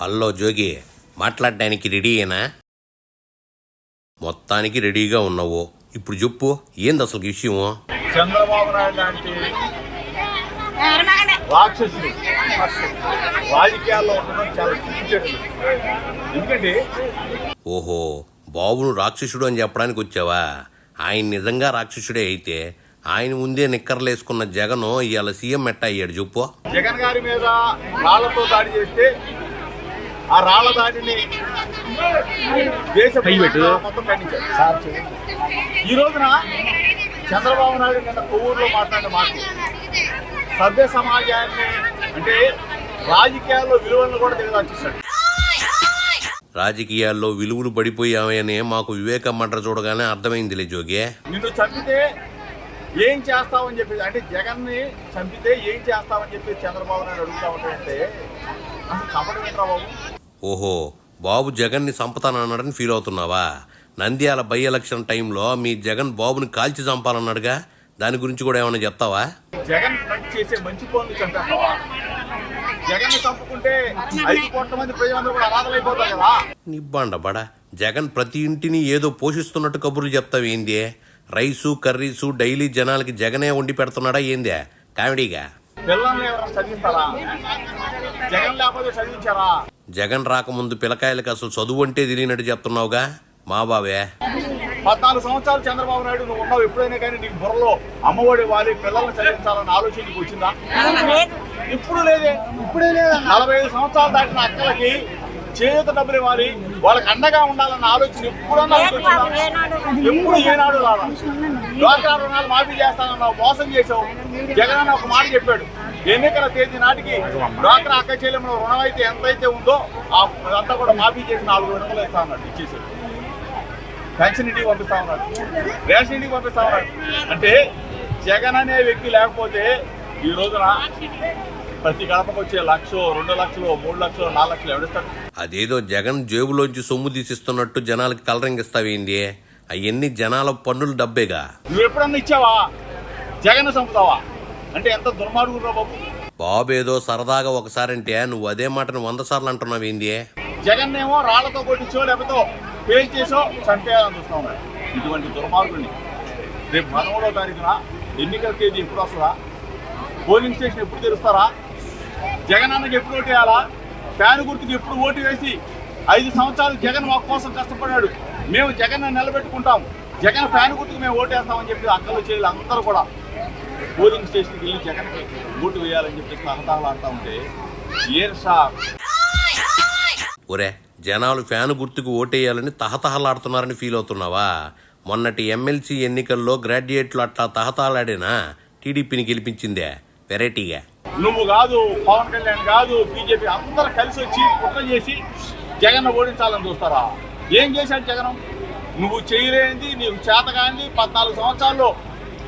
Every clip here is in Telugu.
హలో జోగి, మాట్లాడడానికి రెడీయేనా? మొత్తానికి రెడీగా ఉన్నావు. ఇప్పుడు చెప్పు, ఏంది అసలు విషయము? చంద్రబాబు నాయుడు లాంటి రాక్షసుడు రాజకీయాల్లో ఉండడం చాలా సిగ్గుచేటు. ఎందుకంటే ఓహో, బాబును రాక్షసుడు అని చెప్పడానికి వచ్చావా? ఆయన నిజంగా రాక్షసుడే అయితే ఆయన ముందే నిక్కర్లేసుకున్న జగన్ ఇవాళ సీఎం ఎట్ట అయ్యాడు చెప్పు. జగన్ గారి మీద రాళ్లతో దాడి చేస్తే ఆ రాళ్ల దాడిని దేశ మొత్తం ఖండించారు. ఈ రోజున చంద్రబాబు నాయుడు నిన్న కొవ్వూరులో మాట్లాడిన మాటలు సభ్య సమాజాన్ని అంటే రాజకీయాల్లో విలువలను కూడా దిగదాచేశాడు. రాజకీయాల్లో విలువలు పడిపోయామని మాకు వివేకమంట చూడగానే అర్థమైందిలే జోగి. నిన్ను చంపితే ఏం చేస్తావని చెప్పి, అంటే జగన్ని చంపితే ఏం చేస్తావని చెప్పి చంద్రబాబు నాయుడు అడుగుతా ఉంటాయంటే అసలు కపడం ఏంట్రా బాబు? ఓహో, బాబు జగన్ని చంపుతానన్నాడని ఫీల్ అవుతున్నావా? నంద్యాల బై ఎలక్షన్ టైంలో మీ జగన్ బాబుని కాల్చి చంపాలన్నాడుగా, దాని గురించి కూడా ఏమైనా చెప్తావా? జగన్ చేసే మంచి పనులు చంపేస్తావా? జగన్ చంపుకుంటే 5 కోట్ల మంది ప్రజలందరూ కూడా అనాథలైపోతారు కదా. నిబ్బండబడా, జగన్ ప్రతి ఇంటిని ఏదో పోషిస్తున్నట్టు కబుర్లు చెప్తావు ఏంది? రైసు కర్రీసు డైలీ జనాలకి జగనే వండి పెడుతున్నాడా ఏందే కామెడీగా? పిల్లల్ని ఎవరైనా చదివిస్తారా? జగన్ లేకపోతే చదివించారా? జగన్ రాకముందు పిల్లకాయలకి అసలు చదువు అంటే తెలియనట్టు చెప్తున్నావుగా. మా బావే 14 సంవత్సరాలు చంద్రబాబు నాయుడు నువ్వు ఉన్నావు. ఎప్పుడైనా కానీ నీకు బుర్రలో అమ్మఒడి వారి పిల్లల్ని చదివించాలన్న ఆలోచన నీకు వచ్చిందా? ఇప్పుడు లేదే. 45 సంవత్సరాలు దాటిన అక్కలకి చేయూత డబ్బులు ఇవ్వాలి, వాళ్ళకి అండగా ఉండాలన్న ఆలోచన ఎప్పుడన్నా వచ్చిందా? ఎప్పుడు ఏనాడు రాదా? డ్వాక్రా రుణాలు మాఫీ చేస్తానన్నావు, మోసం చేసావు. జగన్ అన్న ఒక మాట చెప్పాడు, ఎన్నికల తేదీ నాటికి డ్వాక్రా అక్క చెల్లెముల రుణం అయితే ఎంతైతే ఉందో అదంతా కూడా మాఫీ చేసి 4 విడతలు ఇస్తా ఉన్నాడు, ఇచ్చేసాడు. పెన్షన్ ఇంటికి పంపిస్తా ఉన్నాడు, రేషన్ ఇంటికి పంపిస్తా ఉన్నాడు. అంటే జగన్ అనే వ్యక్తి లేకపోతే ఈ రోజున ప్రతి గడపకు వచ్చే 1,00,000, 2 లక్షలు, 3 లక్షలు, 4 లక్షలు ఎవడిస్తాడు? అదేదో జగన్ జేబులోంచి సొమ్ము తీసిస్తున్నట్టు జనాలకి కలరింగ్ ఇస్తావేంది? అవన్నీ జనాల పన్నుల డబ్బేగా. నువ్వు ఎప్పుడన్నా ఇచ్చావా? జగన్ చంపుతావా? అంటే ఎంత దుర్మార్గురా బాబు. బాబు ఏదో సరదాగా ఒకసారంటే నువ్వు అదే మాటను 100 సార్లు అంటున్నావేంది? జగన్ ఏమో రాళ్లతో కొట్టించో లేకపోతే పేల్ చేసో చంపేయాలని చూస్తా ఉన్నాడు. ఇటువంటి దుర్మార్గుడిని రేపు 13వ తారీఖున ఎన్నికల తేదీ ఎప్పుడు వస్తుందా? పోలింగ్ స్టేషన్ ఎప్పుడు తెరుస్తారా? జగన్ అన్నకి ఎప్పుడు ఓటు వేయాలా? ఫ్యాన్ గుర్తుకి ఎప్పుడు ఓటు వేసి 5 సంవత్సరాలు జగన్ మా కోసం కష్టపడ్డాడు, మేము జగన్ నిలబెట్టుకుంటాం, జగన్ ఫ్యాన్ గుర్తుకు మేము ఓటు వేస్తామని చెప్పి అక్కలు చేయాలి. అందరూ కూడా పోలింగ్ స్టేషన్కి వెళ్ళి జగన్కి ఓటు వేయాలని చెప్పేసి అహతాహలాడుతూ ఉంటే ఒరే, జనాలు ఫ్యాన్ గుర్తుకు ఓటేయాలని తహతహలాడుతున్నారని ఫీల్ అవుతున్నావా? మొన్నటి ఎమ్మెల్సీ ఎన్నికల్లో గ్రాడ్యుయేట్లు అట్లా తహతహలాడేనా టీడీపీని గెలిపించిందే వెరైటీగా. నువ్వు కాదు, పవన్ కళ్యాణ్ కాదు, బీజేపీ అందరూ కలిసి వచ్చి కుట్ర చేసి జగన్ ఓడించాలని చూస్తారా? ఏం చేశాడు జగన్? నువ్వు చేయలేనిది, నీకు చేతగాని 14 సంవత్సరాల్లో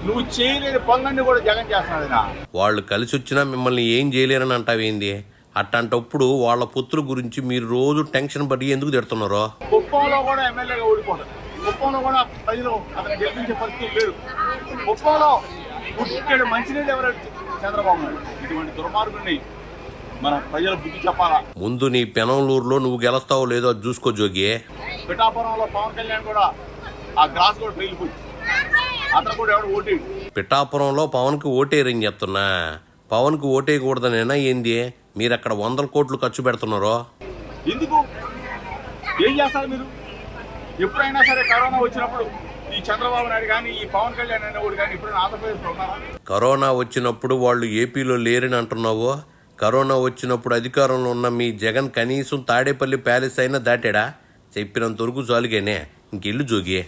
నువ్వు చేయలేని పనులన్నీ కూడా జగన్ చేస్తున్నాడు. వాళ్ళు కలిసి వచ్చినా మిమ్మల్ని ఏం చేయలేరని అంటావేంది? అట్టంటప్పుడు వాళ్ళ పుత్రుల గురించి మీరు రోజు టెన్షన్ పడి ఎందుకు తిడుతున్నారో? కుప్పంలో కూడా ఎమ్మెల్యేగా ఓడిపోతాడు. కుప్పంలో కూడా ప్రజలు అతను గెలిపించే పరిస్థితి లేదు. కుప్పంలో పుట్టిన మంచినీళ్ళు ఎవరైతే చంద్రబాబు నాయుడు. ఇటువంటి దుర్మార్గుడిని మనం ప్రజల బుద్ధి చెప్పాలా? ముందు నీ పెనంలూరులో నువ్వు గెలుస్తావో లేదో అది చూసుకో జోగి. పిఠాపురంలో పవన్ కళ్యాణ్ కూడా ఆ గ్రాస్ కూడా ఫెయిల్పోయి అతను కూడా ఎవడు ఓటేడు. పిఠాపురంలో పవన్కి ఓటేరని చెప్తున్నా. పవన్కి ఓటేయకూడదనేనా ఏంది? మీరు అక్కడ 100 కోట్లు ఖర్చు పెడుతున్నారో? ఎందుకు? ఏం చేస్తారు మీరు? ఎప్పుడైనా సరే కరోనా వచ్చినప్పుడు ఈ చంద్రబాబు నాయుడు కానీ ఈ పవన్ కళ్యాణ్ అనేవాడు కానీ ఎప్పుడైనా ఆంధ్రప్రదేశ్లో ఉన్నారా? కరోనా వచ్చినప్పుడు వాళ్ళు ఏపీలో లేరని అంటున్నావు. కరోనా వచ్చినప్పుడు అధికారంలో ఉన్న మీ జగన్ కనీసం తాడేపల్లి ప్యాలెస్ అయినా దాటాడా? చెప్పినంత వరకు చాలుగానే ఇంకెళ్ళు జోగి.